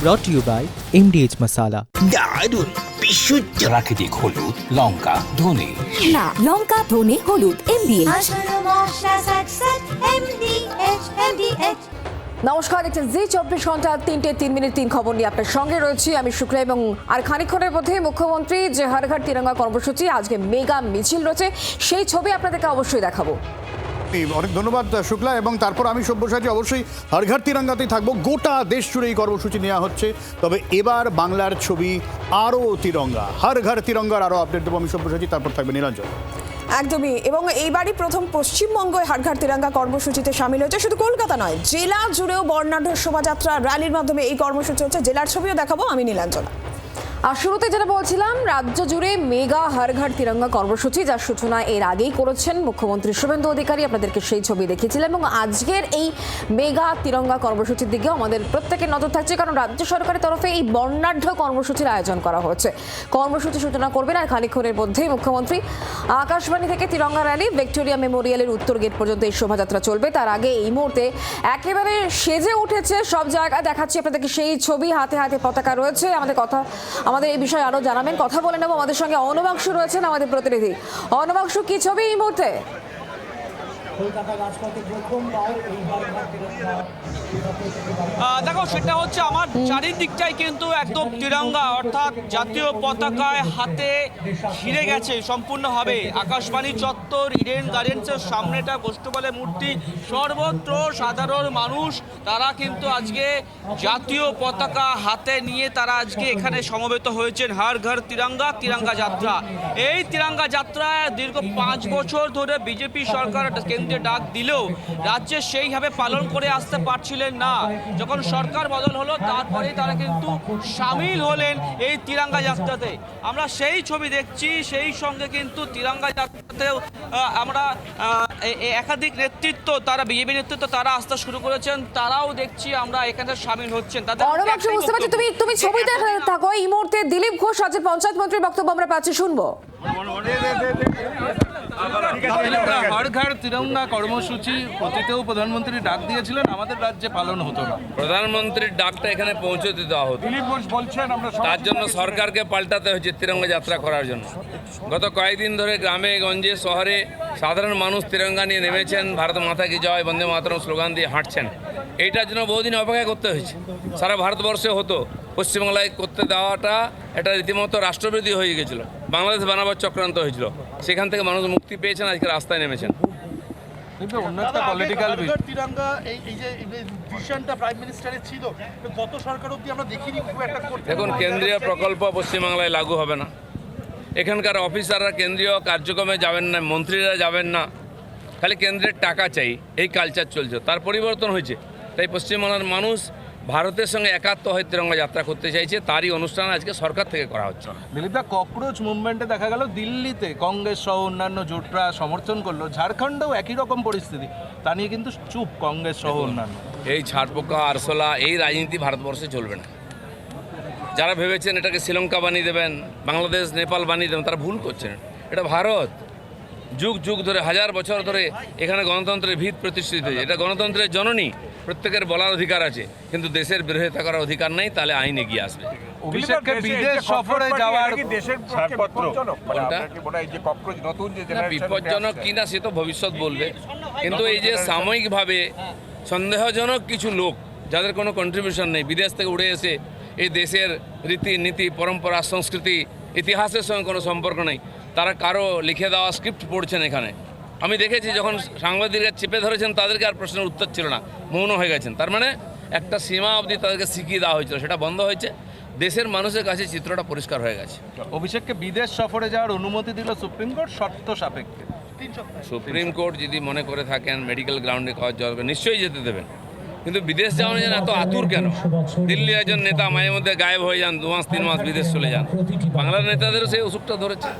brought to you by MDH Masala. দারুণ বিশুদ্ধ প্রাকৃতিক হলুদ, লঙ্কা, ধনে। না, লঙ্কা, ধনে, হলুদ, MDH। নমস্কার, দেখছেন জি 24 ঘন্টা 3:03 খবর নিয়ে আপনার সঙ্গে রয়েছি আমি শুক্লা, এবং আর খানিকক্ষণের মধ্যে মুখ্যমন্ত্রী যে হর ঘর তিরঙ্গা কর্মসূচি, আজকে মেগা মিছিল রয়েছে, সেই ছবি আপনাদেরকে অবশ্যই দেখাবো। অনেক ধন্যবাদ শুক্লা। এবং তারপর আমি সব্যসাচী অবশ্যই হর ঘর তিরঙ্গাতেই থাকবো। গোটা দেশ জুড়ে এই কর্মসূচি নেওয়া হচ্ছে, তবে এবার বাংলার ছবি আরও তিরঙ্গা, হর ঘর তিরঙ্গার আরও আপডেট দেবো আমি সব্যসাচী, তারপর থাকবে নীলাঞ্জন। একদমই, এবং এইবারই প্রথম পশ্চিমবঙ্গে হর ঘর তিরঙ্গা কর্মসূচিতে সামিল হয়েছে শুধু কলকাতা নয়, জেলা জুড়েও বর্ণাঢ্য শোভাযাত্রা র্যালির মাধ্যমে এই কর্মসূচি হচ্ছে। জেলার ছবিও দেখাবো আমি নীলাঞ্জনা। আর শুরুতে যেটা বলছিলাম, রাজ্য জুড়ে মেগা হর ঘর তিরঙ্গা কর্মসূচি, যার সূচনা এর আগেই করেছেন মুখ্যমন্ত্রী শুভেন্দু অধিকারী, আপনাদেরকে সেই ছবি দেখিয়েছিলেন। এবং আজকের এই মেগা তিরঙ্গা কর্মসূচির দিকেও আমাদের প্রত্যেকের নজর থাকছে, কারণ রাজ্য সরকারের তরফে এই বর্ণাঢ্য কর্মসূচির আয়োজন করা হচ্ছে। কর্মসূচি সূচনা করবেন আর খানিকক্ষণের মধ্যেই মুখ্যমন্ত্রী। আকাশবাণী থেকে তিরঙ্গা র্যালি ভিক্টোরিয়া মেমোরিয়ালের উত্তর গেট পর্যন্ত এই শোভাযাত্রা চলবে। তার আগে এই মুহূর্তে একেবারে সেজে উঠেছে সব জায়গায়, দেখাচ্ছি আপনাদেরকে সেই ছবি, হাতে হাতে পতাকা রয়েছে। আমাদের এই বিষয়ে আরো জানাবেন, কথা বলে নেব। আমাদের সঙ্গে অনবাংশু রয়েছেন, আমাদের প্রতিনিধি। অনবাংশু, কি ছবি এই মুহূর্তে? দেখো, সেটা হচ্ছে আমার চারিদিকটাই কিন্তু একদম তিরঙ্গা, অর্থাৎ জাতীয় পতাকায় হাতে ঘিরে গেছে সম্পূর্ণভাবে। আকাশবাণী চত্বর, ইডেন গার্ডেন্সের সামনেটা, গোষ্ঠবলে মূর্তি, সর্বত্র সাধারণ মানুষ তারা কিন্তু আজকে জাতীয় পতাকা হাতে নিয়ে তারা আজকে এখানে সমবেত হয়েছেন। হর ঘর তিরঙ্গা, তিরঙ্গা যাত্রা। এই তিরঙ্গা যাত্রায় দীর্ঘ 5 বছর ধরে বিজেপি সরকার কেন্দ্রে ডাক দিলেও রাজ্যে সেইভাবে পালন করে আসতে পারছিলেন না। যখন সরকার বদল হলো, তারপরেই তারা কিন্তু সামিল হলেন এই তিরঙ্গা যাত্রাতে। আমরা সেই ছবি দেখছি, সেই সঙ্গে কিন্তু তিরঙ্গা যাত্রাতেও আমরা একাধিক নেতৃত্ব, তারা বিজেপি নেতৃত্ব তারা আসতে শুরু করেছেন, তারাও দেখছি আমরা এখানে সামিল হচ্ছেন। বুঝতে পারছি, তুমি ছবিতে থাকো। এই মুহূর্তে দিলীপ ঘোষ, রাজ্যের পঞ্চায়েত মন্ত্রীর বক্তব্য আমরা পাচ্ছি, শুনবো। হর ঘর তিরঙ্গা কর্মসূচি অতীতেও প্রধানমন্ত্রী ডাক দিয়েছিলেন, আমাদের রাজ্যে পালন হতো না। প্রধানমন্ত্রীর ডাকটা এখানে পৌঁছে দিতে হতো, তার জন্য সরকারকে পাল্টাতে হয়েছে তিরঙ্গা যাত্রা করার জন্য। গত কয়েকদিন ধরে গ্রামে গঞ্জে শহরে সাধারণ মানুষ তিরঙ্গা নিয়ে নেমেছেন, ভারত মাতা কি জয়, বন্দে মাতরম স্লোগান দিয়ে হাঁটছেন। এইটার জন্য বহুদিন অপেক্ষা করতে হয়েছে। সারা ভারতবর্ষে হতো, পশ্চিমবাংলায় করতে দেওয়াটা এটা রীতিমতো রাষ্ট্রবিরোধী হয়ে গেছিলো, বাংলাদেশ বানাবার চক্রান্ত হয়েছিল। সেখান থেকে মানুষ মুক্তি পেয়েছেন, আজকে রাস্তায় নেমেছেন। দেখুন, কেন্দ্রীয় প্রকল্প পশ্চিমবাংলায় লাগু হবে না। এখানকার অফিসাররা কেন্দ্রীয় কার্যক্রমে যাবেন না, মন্ত্রীরা যাবেন না, খালি কেন্দ্রের টাকা চাই, এই কালচার চলছে। তার পরিবর্তন হয়েছে, তাই পশ্চিমবাংলার মানুষ ভারতের সঙ্গে একাত্ম হয়ে তিরঙ্গা যাত্রা করতে চাইছে। তারই অনুষ্ঠান আজকে সরকার থেকে করা হচ্ছে। দিলীপদা, ককরোচ মুভমেন্টে দেখা গেল দিল্লিতে কংগ্রেস সহ অন্যান্য জোটরা সমর্থন করলো, ঝাড়খণ্ডেও একই রকম পরিস্থিতি, তা নিয়ে কিন্তু চুপ কংগ্রেস সহ অন্যান্য। এই ছাড়পোকা আরশোলা, এই রাজনীতি ভারতবর্ষে চলবে না। যারা ভেবেছেন এটাকে শ্রীলঙ্কা বানিয়ে দেবেন, বাংলাদেশ নেপাল বানিয়ে দেবেন, তারা ভুল করছেন। এটা ভারত, যুগ যুগ ধরে, 1000 বছর ধরে এখানে গণতন্ত্রের ভিত প্রতিষ্ঠিত হয়েছে। এটা গণতন্ত্রের জননী, প্রত্যেকের বলার অধিকার আছে, কিন্তু দেশের বিরোধিতা করার অধিকার নেই, তাহলে আইন এগিয়ে আসবে। অভিষেককে বিদেশ সফরে যাওয়ার বিপজ্জনক কিনা সে তো ভবিষ্যৎ বলবে, কিন্তু এই যে সাময়িকভাবে সন্দেহজনক কিছু লোক যাদের কোনো কন্ট্রিবিউশন নেই, বিদেশ থেকে উড়ে এসে এই দেশের রীতি নীতি, পরম্পরা, সংস্কৃতি, ইতিহাসের সঙ্গে কোনো সম্পর্ক নেই, তারা কারো লিখে দেওয়া স্ক্রিপ্ট পড়ছেন এখানে। আমি দেখেছি যখন সাংবাদিকরা চেপে ধরেছেন, তাদেরকে আর প্রশ্নের উত্তর ছিল না, মৌন হয়ে গেছেন। তার মানে একটা সীমা অবধি তাদেরকে শিখিয়ে দেওয়া হয়েছিল, সেটা বন্ধ হয়েছে। দেশের মানুষের কাছে চিত্রটা পরিষ্কার হয়ে গেছে। অভিষেককে বিদেশ সফরে যাওয়ার অনুমতি দিল সুপ্রিম কোর্ট শর্ত সাপেক্ষে। সুপ্রিম কোর্ট যদি মনে করে থাকেন মেডিকেল গ্রাউন্ডে কাজ যাবে, নিশ্চয়ই যেতে দেবেন, কিন্তু বিদেশ যাওয়ার জন্য এত আতুর কেন? দিল্লি একজন নেতা মাঝে মধ্যে গায়েব হয়ে যান, 2 মাস 3 মাস বিদেশ চলে যান। বাংলার নেতাদেরও সেই অসুখটা ধরেছে।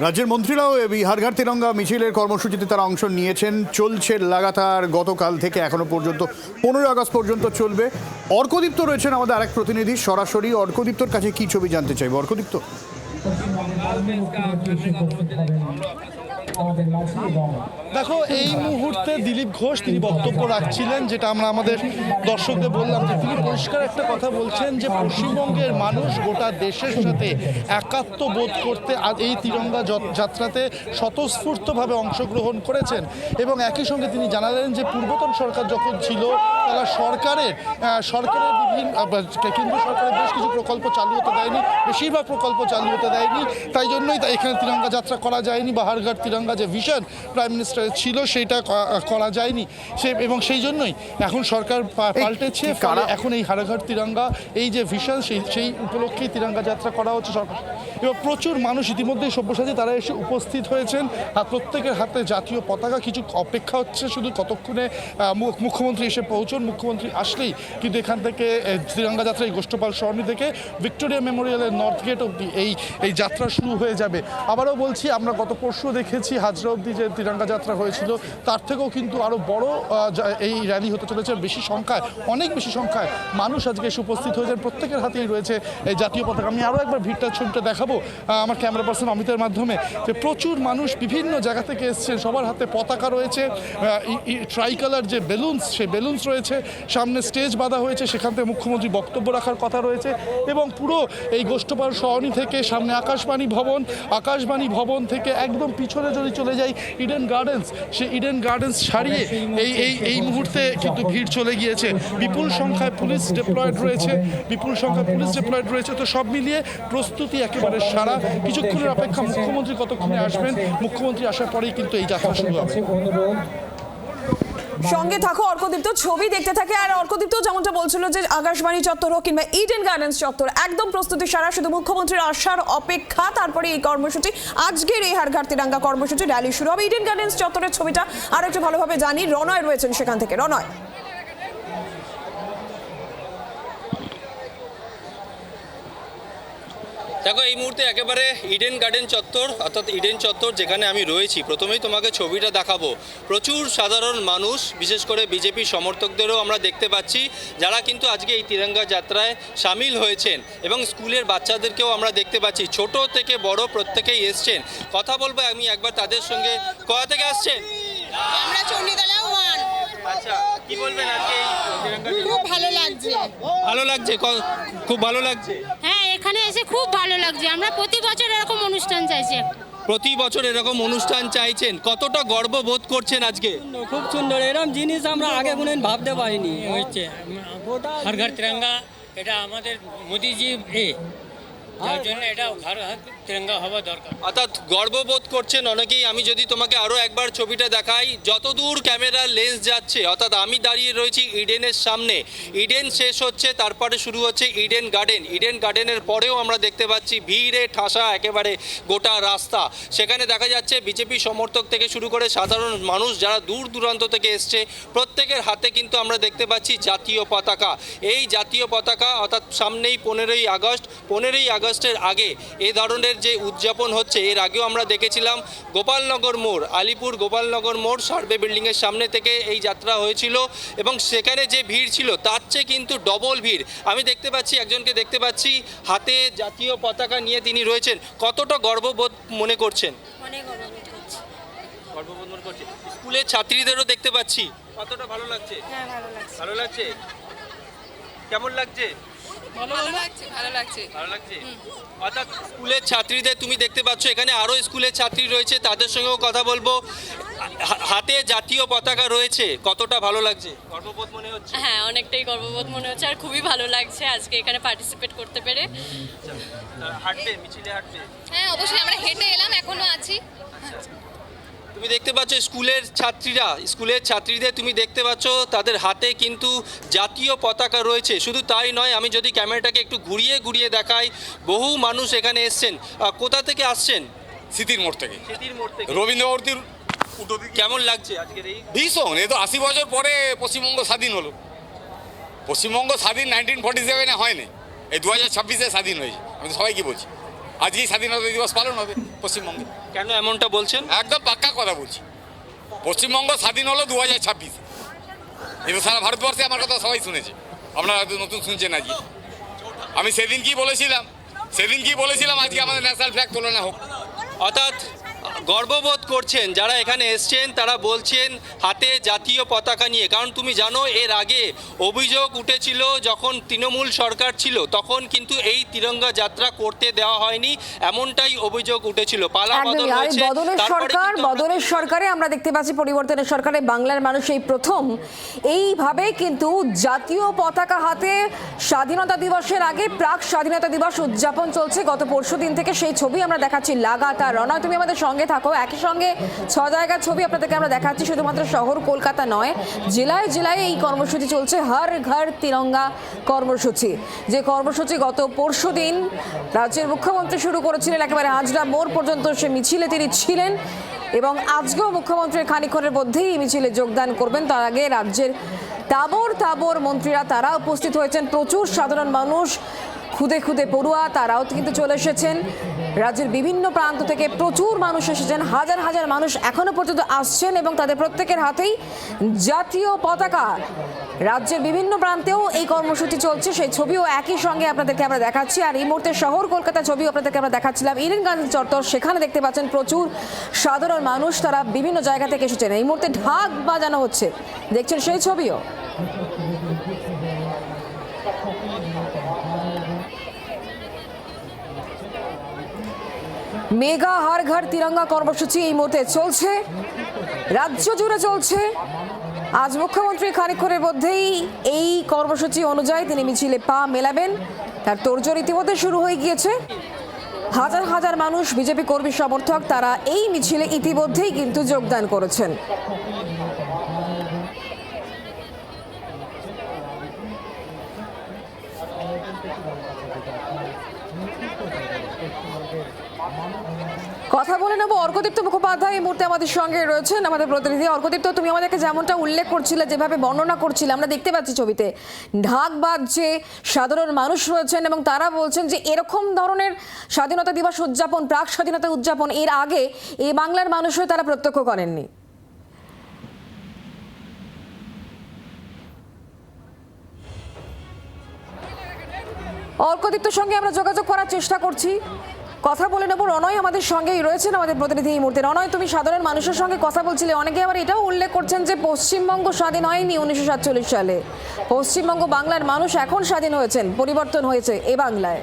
রাজ্যের মন্ত্রীরাও এই হর ঘর তিরঙ্গা মিছিলের কর্মসূচিতে তারা অংশ নিয়েছেন। চলছে লাগাতার, গতকাল থেকে এখনো পর্যন্ত 15 আগস্ট পর্যন্ত চলবে। অর্কদীপ্ত রয়েছেন আমাদের আরেক প্রতিনিধি সরাসরি। অর্কদীপ্তর কাছে কি ছবি জানতে চাইব? অর্কদীপ্ত, দেখো, এই মুহূর্তে দিলীপ ঘোষ তিনি বক্তব্য রাখছিলেন, যেটা আমরা আমাদের দর্শকদের বললাম যে তিনি পরিষ্কার একটা কথা বলছেন যে পশ্চিমবঙ্গের মানুষ গোটা দেশের সাথে একাত্ম বোধ করতে আজ এই তিরঙ্গা যাত্রাতে স্বতঃস্ফূর্তভাবে অংশগ্রহণ করেছেন। এবং একই সঙ্গে তিনি জানালেন যে পূর্বতন সরকার যখন ছিল তারা সরকারের বিভিন্ন কেন্দ্র সরকারের বেশ কিছু প্রকল্প চালু হতে দেয়নি, বেশিরভাগ প্রকল্প চালু হতে দেয়নি, তাই জন্যই এখানে তিরঙ্গা যাত্রা করা যায়নি বা হর ঘর তিরঙ্গা যে ভিশন প্রাইম মিনিস্টারের ছিল সেটা করা যায়নি। এবং সেই জন্যই এখন সরকার পাল্টেছে, ফলে এখন এই হর ঘর তিরঙ্গা এই যে ভিশন সেই উপলক্ষেই তিরঙ্গা যাত্রা করা হচ্ছে সরকার। এবং প্রচুর মানুষ ইতিমধ্যেই সব্যসাচী তারা এসে উপস্থিত হয়েছেন, আর প্রত্যেকের হাতে জাতীয় পতাকা। কিছু অপেক্ষা হচ্ছে শুধু কতক্ষণে মুখ্যমন্ত্রী এসে পৌঁছন। মুখ্যমন্ত্রী আসলেই কিন্তু এখান থেকে তিরঙ্গা যাত্রা এই গোষ্ঠপাল সরণি থেকে ভিক্টোরিয়া মেমোরিয়ালের নর্থ গেট অবধি এই যাত্রা শুরু হয়ে যাবে। আবারও বলছি, আমরা গত পরশু দেখেছি হাজরা অবধি যে তিরঙ্গা যাত্রা হয়েছিল, তার থেকেও কিন্তু আরও বড় এই র্যালি হতে চলেছে। বেশি সংখ্যায়, অনেক বেশি সংখ্যায় মানুষ আজকে এসে উপস্থিত হয়েছেন, প্রত্যেকের হাতেই রয়েছে এই জাতীয় পতাকা। আমি আরও একবার ছবিটা দেখাবো আমার ক্যামেরা পার্সন অমিতের মাধ্যমে, যে প্রচুর মানুষ বিভিন্ন জায়গা থেকে এসছেন, সবার হাতে পতাকা রয়েছে, ট্রাইকালার যে বেলুনস সেই বেলুনস রয়েছে, সামনে স্টেজ বাঁধা হয়েছে, সেখান থেকে মুখ্যমন্ত্রী বক্তব্য রাখার কথা রয়েছে। এবং পুরো এই গোষ্ঠপাল সরণি থেকে সামনে আকাশবাণী ভবন থেকে একদম পিছনে যদি চলে যাই ইডেন গার্ডেন্স, সেই ইডেন গার্ডেন্স ছাড়িয়ে এই মুহূর্তে কিন্তু ভিড় চলে গিয়েছে। বিপুল সংখ্যায় পুলিশ ডিপ্লয়েড রয়েছে। তো সব মিলিয়ে প্রস্তুতি একেবারে সারা। কিছুক্ষণের অপেক্ষা, মুখ্যমন্ত্রী কতক্ষণে আসবেন, মুখ্যমন্ত্রী আসার পরেই কিন্তু এই যাত্রা শুরু হবে। সঙ্গে থাকো অর্কদীপ্ত, ছবি দেখতে থাকে। আর অর্কদীপ্ত যেমনটা বলছিল যে আকাশবাণী চত্বর হোক কিংবা ইডেন গার্ডেন্স চত্বর, একদম প্রস্তুতি সারা, শুধু মুখ্যমন্ত্রীর আসার অপেক্ষা। তারপরে এই কর্মসূচি, আজকের এই হর ঘর তিরঙ্গা কর্মসূচি র্যালি শুরু হবে। ইডেন গার্ডেন্স চত্বরের ছবিটা আর একটু ভালোভাবে জানি, রনয় রয়েছেন সেখান থেকে। রনয়, দেখো, এই মুহূর্তে একেবারে ইডেন গার্ডেন চত্বর, অর্থাৎ ইডেন চত্বর যেখানে আমি রয়েছি। প্রথমেই তোমাকে ছবিটা দেখাবো। প্রচুর সাধারণ মানুষ, বিশেষ করে বিজেপি সমর্থকদেরও আমরা দেখতে পাচ্ছি, যারা কিন্তু আজকে এই তিরঙ্গা যাত্রায় সামিল হয়েছেন। এবং স্কুলের বাচ্চাদেরকেও আমরা দেখতে পাচ্ছি, ছোট থেকে বড় প্রত্যেকেই এসছেন। কথা বলবো আমি একবার তাদের সঙ্গে। কোথা থেকে আসছেন? আমরা চণ্ডীতলা 1। আচ্ছা, কি বলবেন আজকে এই খুব ভালো লাগছে। খুব ভালো লাগছে। হ্যাঁ, এখানে এসে খুব ভালো লাগছে। আমরা প্রতি বছর এরকম অনুষ্ঠান চাইছি। প্রতি বছর এরকম অনুষ্ঠান চাইছেন, কতটা গর্ববোধ করছেন আজকে? খুব সুন্দর, এরকম জিনিস আমরা আগে কোনোদিন ভাবতে পারিনি। হচ্ছে হর ঘর তিরঙ্গা, এটা আমাদের মোদিজি যার জন্য এটা হর ঘর তিরঙ্গা হওয়া দরকার। অর্থাৎ গর্ববোধ করছেন অনেকেই। আমি যদি তোমাকে আরও একবার ছবিটা দেখাই, যতদূর ক্যামেরার লেন্স যাচ্ছে, অর্থাৎ আমি দাঁড়িয়ে রয়েছি ইডেনের সামনে। ইডেন শেষ হচ্ছে, তারপরে শুরু হচ্ছে ইডেন গার্ডেন। ইডেন গার্ডেনের পরেও আমরা দেখতে পাচ্ছি ভিড়ে ঠাসা একেবারে গোটা রাস্তা। সেখানে দেখা যাচ্ছে বিজেপি সমর্থক থেকে শুরু করে সাধারণ মানুষ যারা দূর দূরান্ত থেকে এসছে, প্রত্যেকের হাতে কিন্তু আমরা দেখতে পাচ্ছি জাতীয় পতাকা। এই জাতীয় পতাকা, অর্থাৎ সামনেই 15ই আগস্ট। 15ই আগস্টের আগে এ ধরনের যে উদযাপন হচ্ছে, এর আগেও আমরা দেখেছিলাম গোপালনগর মোড়, আলিপুর গোপালনগর মোড় সার্ভে বিল্ডিংয়ের সামনে থেকে এই যাত্রা হয়েছিল। এবং সেখানে যে ভিড় ছিল তার চেয়ে কিন্তু ডবল ভিড়। আমি দেখতে পাচ্ছি, একজনকে দেখতে পাচ্ছি হাতে জাতীয় পতাকা নিয়ে তিনি রয়েছেন। কতটা গর্ববোধ মনে করছেন? গর্ববোধ মনে করছেন। স্কুলের ছাত্রীদেরও দেখতে পাচ্ছি, কতটা ভালো লাগছে? হ্যাঁ, ভালো লাগছে। ভালো লাগছে। কেমন লাগছে? ভালো লাগছে। অর্থাৎ স্কুলের ছাত্রীদের তুমি দেখতে পাচ্ছ, এখানে আরও স্কুলের ছাত্রী রয়েছে, তাদের সঙ্গেও কথা বলবো। হাতে জাতীয় পতাকা রয়েছে, কতটা ভালো লাগছে? গর্ববোধ মনে হচ্ছে? হ্যাঁ, অনেকটাই গর্ববোধ মনে হচ্ছে, আর খুবই ভালো লাগছে আজকে এখানে পার্টিসিপেট করতে পেরে। হাঁটবে, মিছিলে হাঁটবে? হ্যাঁ, অবশ্যই আমরা হেঁটে এলাম, এখনো আছি। তুমি দেখতে পাচ্ছ স্কুলের ছাত্রীদের তুমি দেখতে পাচ্ছ, তাদের হাতে কিন্তু জাতীয় পতাকা রয়েছে। শুধু তাই নয়, আমি যদি ক্যামেরাটাকে একটু ঘুরিয়ে দেখাই, বহু মানুষ এখানে এসছেন। কোথা থেকে আসছেন? স্মৃতির মোড় থেকে। রবীন্দ্রভারতীর কেমন লাগছে আজকের এই? ভীষণ। এ তো 80 বছর পরে পশ্চিমবঙ্গ স্বাধীন হলো। পশ্চিমবঙ্গ স্বাধীন 1947-এ হয়নি, এই 2026-এ স্বাধীন হয়েছে। আমি তো সবাইকে বলছি, আজকেই স্বাধীনতা দিবস পালন হবে পশ্চিমবঙ্গে। কেন এমনটা বলছেন? একদম পাক্কা কথা বলছি। পশ্চিমবঙ্গ স্বাধীন হলো 2026-এ। এটা সারা ভারতবর্ষে আমার কথা সবাই শুনেছে, আপনারা হয়তো নতুন শুনছেন আজকে। আমি সেদিন কি বলেছিলাম, আজকে আমাদের ন্যাশনাল ফ্ল্যাগ তোলনা হোক। অর্থাৎ গর্ববোধ করছেন যারা এখানে এসছেন, তারা বলছেন হাতে জাতীয় পতাকা নিয়ে। কারণ তুমি জানো এর আগে অভিযোগ উঠেছিল যখন তৃণমূল সরকার ছিল, তখন কিন্তু এই তিরঙ্গা যাত্রা করতে দেওয়া হয়নি, এমনটাই অভিযোগ উঠেছিল। পালা বদল হয়েছে, বদলের সরকারে আমরা দেখতে পাচ্ছি পরিবর্তনের সরকারে বাংলার মানুষ এই প্রথম এইভাবে কিন্তু জাতীয় পতাকা হাতে স্বাধীনতা দিবসের আগে প্রাক স্বাধীনতা দিবস উদযাপন চলছে গত পরশুদিন থেকে। সেই ছবি আমরা দেখাচ্ছি লাগাতার। রনয়, তুমি আমাদের সঙ্গে থাকো। একই সঙ্গে 6 জায়গার ছবি আপনাদেরকে আমরা দেখাচ্ছি। শুধুমাত্র শহর কলকাতা নয়, জেলায় জেলায় এই কর্মসূচি চলছে, হর ঘর তিরঙ্গা কর্মসূচি। যে কর্মসূচি গত পরশুদিন রাজ্যের মুখ্যমন্ত্রী শুরু করেছিলেন, একেবারে হাজরা মোড় পর্যন্ত সে মিছিলে তিনি ছিলেন এবং আজকেও মুখ্যমন্ত্রীর খানিকক্ষণের মধ্যেই এই মিছিলে যোগদান করবেন। তার আগে রাজ্যের তাবর তাবর মন্ত্রীরা তারা উপস্থিত হয়েছেন, প্রচুর সাধারণ মানুষ, খুদে খুদে পড়ুয়া তারাও কিন্তু চলে এসেছেন। রাজ্যের বিভিন্ন প্রান্ত থেকে প্রচুর মানুষ এসেছেন, হাজার হাজার মানুষ এখনো পর্যন্ত আসছেন এবং তাদের প্রত্যেকের হাতেই জাতীয় পতাকা। রাজ্যের বিভিন্ন প্রান্তেও এই কর্মসূচি চলছে, সেই ছবিও একই সঙ্গে আপনাদেরকে আমরা দেখাচ্ছি। আর এই মুহূর্তে শহর কলকাতা ছবিও আপনাদেরকে আমরা দেখাচ্ছিলাম, ইডেন গার্ডেন্স চত্বর, সেখানে দেখতে পাচ্ছেন প্রচুর সাধারণ মানুষ, তারা বিভিন্ন জায়গা থেকে এসেছেন। এই মুহূর্তে ঢাক বাজানো হচ্ছে, দেখছেন সেই ছবিও। মেগা হর ঘর তিরঙ্গা কর্মসূচি এই মুহূর্তে চলছে, রাজ্য জুড়ে চলছে। আজ মুখ্যমন্ত্রী খানিকক্ষণের মধ্যেই এই কর্মসূচি অনুযায়ী তিনি মিছিলে পা মেলাবেন, তার তোড়জোড় ইতিমধ্যে শুরু হয়ে গিয়েছে। হাজার হাজার মানুষ, বিজেপি কর্মী সমর্থক, তারা এই মিছিলে ইতিমধ্যেই কিন্তু যোগদান করেছেন। কথা বলে নেব, অর্কদীপ্ত মুখোপাধ্যায় এই মুহূর্তে আমাদের সঙ্গে রয়েছেন, আমাদের প্রতিনিধি। অর্কদীপ্ত, তুমি আমাদেরকে যেমনটা উল্লেখ করছিলে, যেভাবে বর্ণনা করছিলে, আমরা দেখতে পাচ্ছি ছবিতে ঢাক বাজছে, সাধারণ মানুষ রয়েছেন এবং তারা বলছেন যে এরকম ধরনের স্বাধীনতা দিবস উদযাপন, প্রাক স্বাধীনতা উদযাপন এর আগে এই বাংলার মানুষও তারা প্রত্যক্ষ করেননি। অর্কদীপ্তর সঙ্গে আমরা যোগাযোগ করার চেষ্টা করছি, কথা বলে নেব। রনয় আমাদের সঙ্গেই রয়েছেন, আমাদের প্রতিনিধি এই মুহূর্তে। রনয়, তুমি সাধারণ মানুষের সঙ্গে কথা বলছিলে, অনেকে আবার এটাও উল্লেখ করছেন যে পশ্চিমবঙ্গ স্বাধীন হয়নি 1947 সালে, পশ্চিমবঙ্গ বাংলার মানুষ এখন স্বাধীন হয়েছেন, পরিবর্তন হয়েছে এ বাংলায়।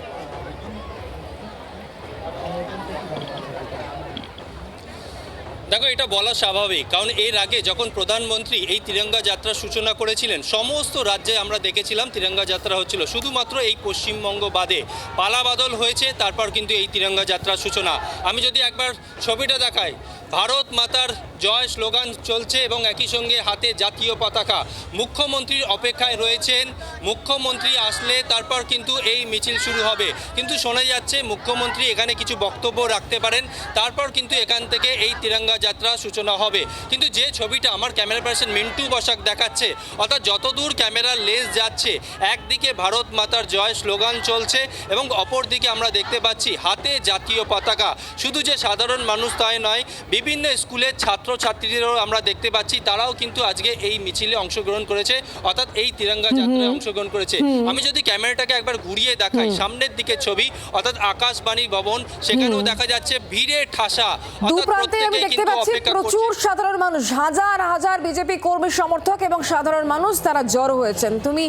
দেখো, এটা বলা স্বাভাবিক, কারণ এর আগে যখন প্রধানমন্ত্রী এই তিরঙ্গা যাত্রার সূচনা করেছিলেন, সমস্ত রাজ্যে আমরা দেখেছিলাম তিরঙ্গা যাত্রা হচ্ছিল, শুধুমাত্র এই পশ্চিমবঙ্গ বাদে। পালা বদল হয়েছে, তারপর কিন্তু এই তিরঙ্গা যাত্রার সূচনা। আমি যদি একবার ছবিটা দেখাই, ভারত মাতার জয় স্লোগান চলছে এবং একই সঙ্গে হাতে জাতীয় পতাকা। মুখ্যমন্ত্রীর অপেক্ষায় রয়েছেন, মুখ্যমন্ত্রী আসলে তারপর কিন্তু এই মিছিল শুরু হবে। কিন্তু শোনা যাচ্ছে মুখ্যমন্ত্রী এখানে কিছু বক্তব্য রাখতে পারেন, তারপর কিন্তু এখান থেকে এই তিরঙ্গা যাত্রা সূচনা হবে। কিন্তু যে ছবিটা আমার ক্যামেরা পার্সন মিন্টু বসাক দেখাচ্ছে, অর্থাৎ যতদূর ক্যামেরার লেন্স যাচ্ছে, একদিকে ভারত মাতার জয় স্লোগান চলছে এবং অপরদিকে আমরা দেখতে পাচ্ছি হাতে জাতীয় পতাকা। শুধু যে সাধারণ মানুষ তাই নয়, বিভিন্ন স্কুলের ছাত্রছাত্রীদেরও আমরা দেখতে পাচ্ছি, তারাও কিন্তু আজকে এই মিছিলে অংশগ্রহণ করেছে, অর্থাৎ এই তিরঙ্গা যাত্রায় অংশগ্রহণ করেছে। আমি যদি ক্যামেরাটাকে একবার ঘুরিয়ে দেখাই, সামনের দিকে ছবি, অর্থাৎ আকাশবাণী ভবন, সেখানেও দেখা যাচ্ছে ভিড়ে ঠাসা, অর্থাৎ প্রত্যেকে কিন্তু অপেক্ষা করছে। প্রচুর সাধারণ মানুষ, হাজার হাজার বিজেপি কর্মী সমর্থক এবং সাধারণ মানুষ তারা জড়ো হয়েছেন। তুমি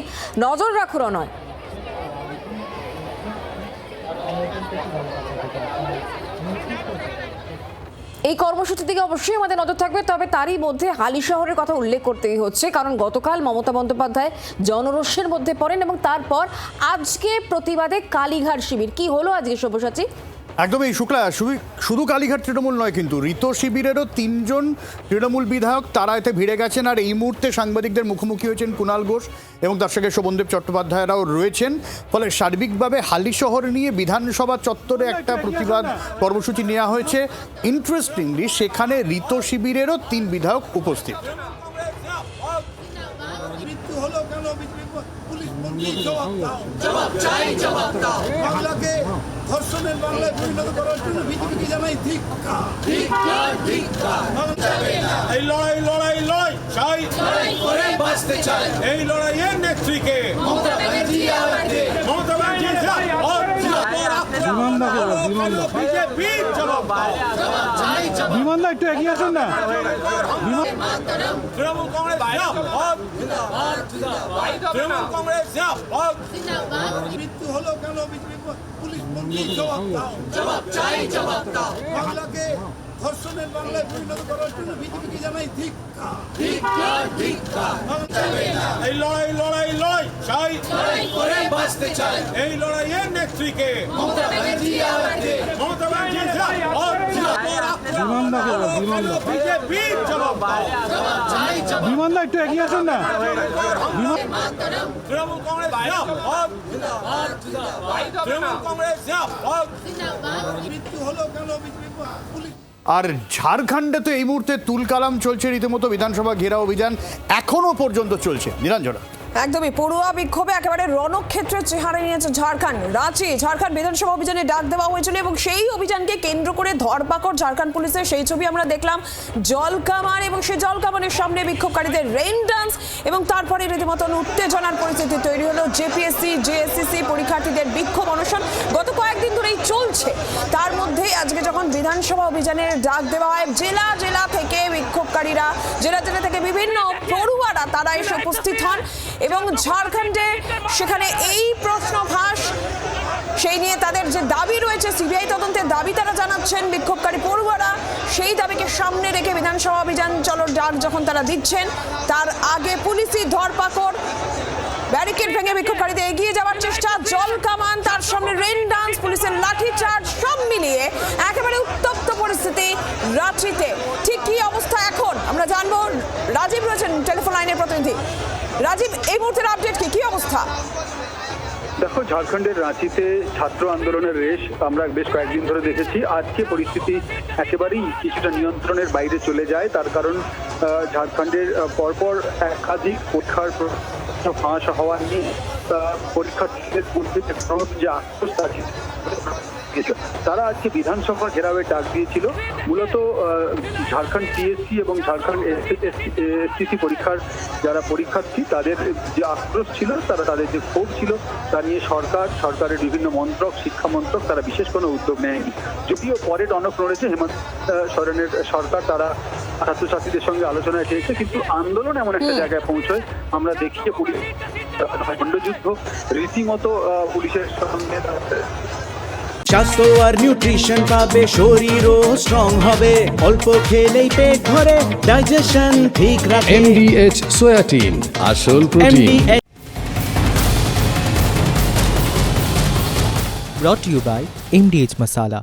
নজর রাখো রনয়। এই কর্মসূচির দিকে অবশ্যই আমাদের নজর থাকবে, তবে তারই মধ্যে হালি শহরের কথা উল্লেখ করতেই হচ্ছে, কারণ গতকাল মমতা বন্দ্যোপাধ্যায় জনরোষের মধ্যে পড়েন এবং তারপর আজকে প্রতিবাদে কালীঘাট শিবির। কি হলো আজকে সব্যসাচী? একদমই শুক্লা, শুধু কালীঘাট তৃণমূল নয়, কিন্তু ঋত শিবিরেরও 3 জন তৃণমূল বিধায়ক তারা এতে ভিড়ে গেছেন। আর এই মুহূর্তে সাংবাদিকদের মুখোমুখি হয়েছেন কুণাল ঘোষ এবং তার সঙ্গে শোভনদেব চট্টোপাধ্যায়রাও রয়েছেন। ফলে সার্বিকভাবে হালি শহর নিয়ে বিধানসভা চত্বরে একটা প্রতিবাদ কর্মসূচি নেওয়া হয়েছে। ইন্টারেস্টিংলি সেখানে ঋত শিবিরেরও 3 বিধায়ক উপস্থিত। ধর্ষণের বাংলায় পরিণত করার জন্য বিজেপিকে জানাই ধিক্কার। এই লড়াই লড়াই লড়াই চাই, এই লড়াইয়ের নেত্রীকে মমতা ব্যানার্জি বিজেপির জবাব বিমানদা একটু এগিয়ে আসুন না তৃণমূল কংগ্রেস তৃণমূল কংগ্রেস মৃত্যু হলো কেন পুলিশ মন্ত্রী জবাব চাই জবাব দাও বাংলাকে ধর্ষণের বাংলায় পরিণত করার জন্য বিজেপিকে জানাই ধিক্কার ধিক্কার ধিক্কার এই লড়াই চাই করে বাঁচতে চাই এই লড়াইয়ের নেত্রীকে মমতা ব্যানার্জি বিজেপি জবাব বিমানদা একটু এগিয়ে আসুন না তৃণমূল কংগ্রেস তৃণমূল কংগ্রেস মৃত্যু হলো কেন পুলিশ। আর ঝাড়খণ্ডে তো এই মুহূর্তে তুলকালাম চলছে, রীতিমতো বিধানসভা ঘেরাও অভিযান এখনো পর্যন্ত চলছে। নীলাঞ্জনা, একদমই পড়ুয়া বিক্ষোভে একেবারে রণক্ষেত্রের চেহারা নিয়েছে ঝাড়খণ্ড। রাঁচি ঝাড়খণ্ড বিধানসভা অভিযানে ডাক দেওয়া হয়েছিল এবং সেই অভিযানকে কেন্দ্র করে ধরপাকড় ঝাড়খণ্ড পুলিশের, সেই ছবি আমরা দেখলাম। জলকামান এবং সেই জলকামানের সামনে বিক্ষোভকারীদের রেইন ডান্স এবং তারপরে রীতিমতন উত্তেজনার পরিস্থিতি তৈরি হলো। জেপিএসসি জেএসসিসি পরীক্ষার্থীদের বিক্ষোভ অনশন গত কয়েকদিন ধরেই চলছে। তার মধ্যেই আজকে যখন বিধানসভা অভিযানের ডাক দেওয়া হয়, জেলা জেলা থেকে বিক্ষোভকারীরা, জেলা জেলা থেকে বিভিন্ন পড়ুয়ারা তারা এসে উপস্থিত হন এবং ঝাড়খণ্ডে সেখানে এই প্রশ্ন ফাঁস, সেই নিয়ে তাদের যে দাবি রয়েছে সিবিআই তদন্তের দাবি তারা জানাচ্ছেন বিক্ষোভকারী পড়ুয়ারা। সেই দাবিকে সামনে রেখে বিধানসভা অভিযান চলার ডাক যখন তারা দিচ্ছেন, তার আগে পুলিশি ধরপাকড়, ব্যারিকেড ভেঙে বিক্ষোভকারীদের এগিয়ে যাওয়ার চেষ্টা, জল কামান, তার সামনে রেইন ডান্স, পুলিশের লাঠিচার্জ, সব মিলিয়ে একেবারে উত্তপ্ত পরিস্থিতি রাঁচিতে। ঠিক কি অবস্থা এখন আমরা জানবো। রাজীব রয়েছেন টেলিফোন লাইনের প্রতিনিধি। রাজীব, এই মুহূর্তের আপডেট কি অবস্থা? দেখো, ঝাড়খণ্ডের রাঁচিতে ছাত্র আন্দোলনের রেশ আমরা বেশ কয়েকদিন ধরে দেখেছি। আজকে পরিস্থিতি একেবারেই কিছুটা নিয়ন্ত্রণের বাইরে চলে যায়। তার কারণ ঝাড়খণ্ডের পরপর একাধিক পরীক্ষার ফাঁস হওয়া নিয়ে পরীক্ষার্থীদের মধ্যে যে আক্রোশ তারা আজকে বিধানসভা ঘেরাওয়ের ডাক দিয়েছিল। মূলত ঝাড়খণ্ড টিএসসি এবং ঝাড়খণ্ড এসটিসি পরীক্ষার যারা পরীক্ষার্থী তাদের যে আক্রোশ ছিল, তাদের যে ক্ষোভ ছিল, তা নিয়ে সরকারের বিভিন্ন মন্ত্রক, শিক্ষা মন্ত্রক তারা বিশেষ কোনো উদ্যোগ নেয়নি। যদিও পরে টনক নড়েছে হেমন্ত সোরেনের সরকার, তারা ছাত্রছাত্রীদের সঙ্গে আলোচনায় এসেছে, কিন্তু আন্দোলন এমন একটা জায়গায় পৌঁছয় আমরা দেখি যে পুলিশ খণ্ডযুদ্ধ রীতিমতো পুলিশের সঙ্গে। স্বাস্থ্য আর নিউট্রিশন পাবে, শরীরও স্ট্রং হবে, অল্প খেলেই পেট ভরে, ডাইজেশন ঠিক রাখে। MDH সোয়াটিন, আসল protein. brought to you by MDH Masala।